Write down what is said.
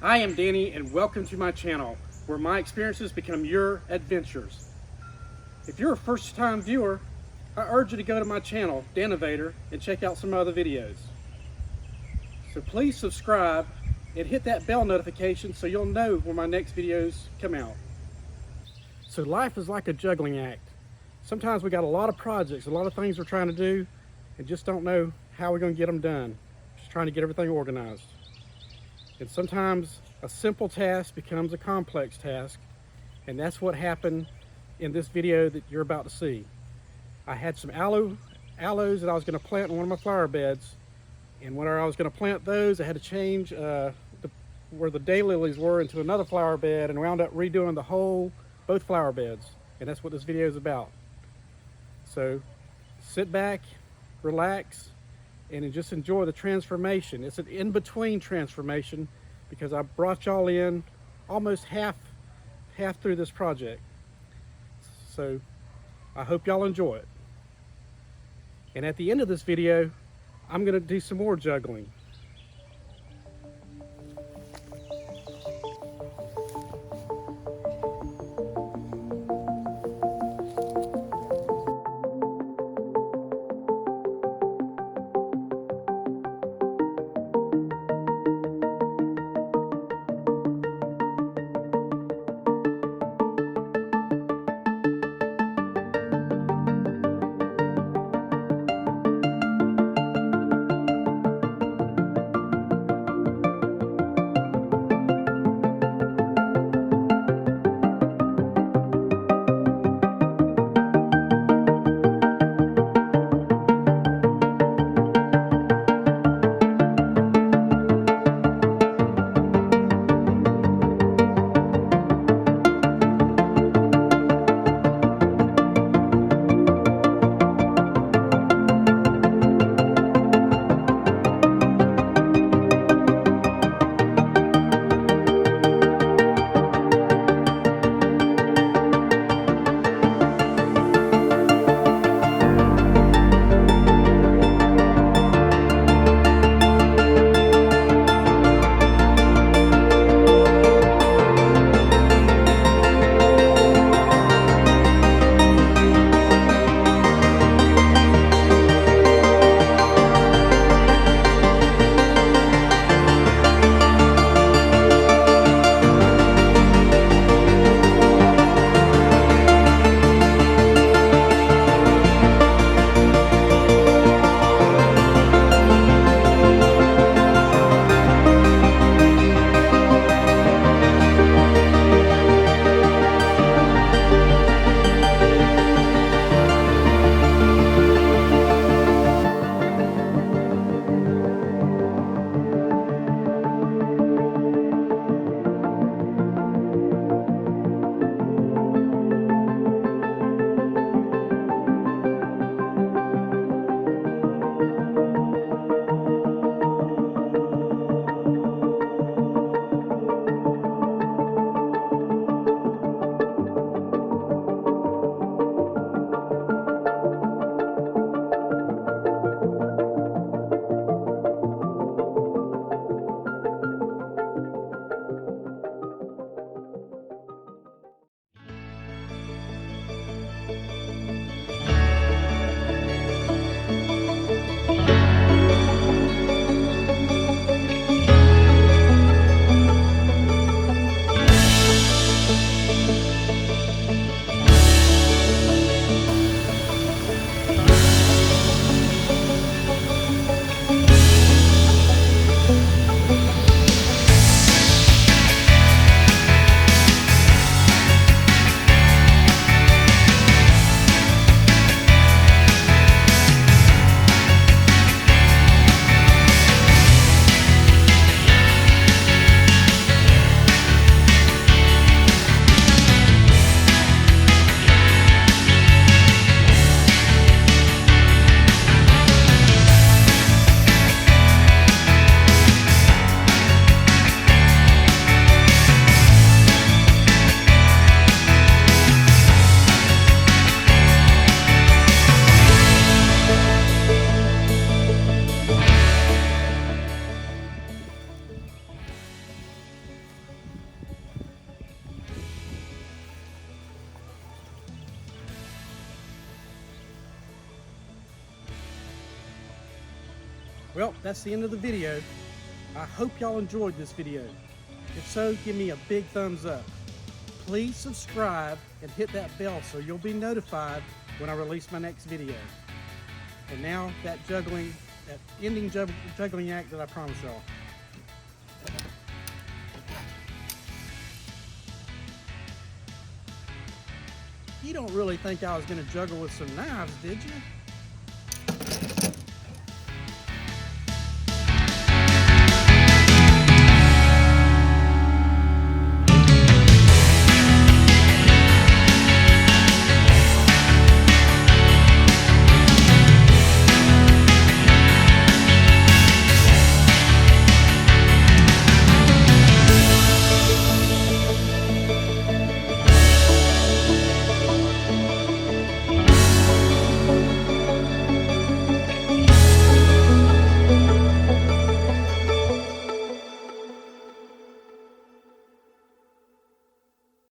I am Danny and welcome to my channel where my experiences become your adventures. If you're a first-time viewer, I urge you to go to my channel, Danovator, and check out some other videos. So please subscribe and hit that bell notification so you'll know when my next videos come out. So life is like a juggling act. Sometimes we got a lot of projects, a lot of things we're trying to do, and just don't know how we're going to get them done. Just trying to get everything organized. And sometimes a simple task becomes a complex task, and that's what happened in this video that you're about to see. I had some aloes that I was going to plant in one of my flower beds, and when I was going to plant those, I had to change where the daylilies were into another flower bed, and wound up redoing both flower beds, and that's what this video is about. So sit back, relax, and just enjoy the transformation. It's an in-between transformation because I brought y'all in almost half through this project. So I hope y'all enjoy it. And at the end of this video, I'm gonna do some more juggling. Well, that's the end of the video. I hope y'all enjoyed this video. If so, give me a big thumbs up. Please subscribe and hit that bell so you'll be notified when I release my next video. And now that ending juggling act that I promised y'all. You don't really think I was gonna juggle with some knives, did you?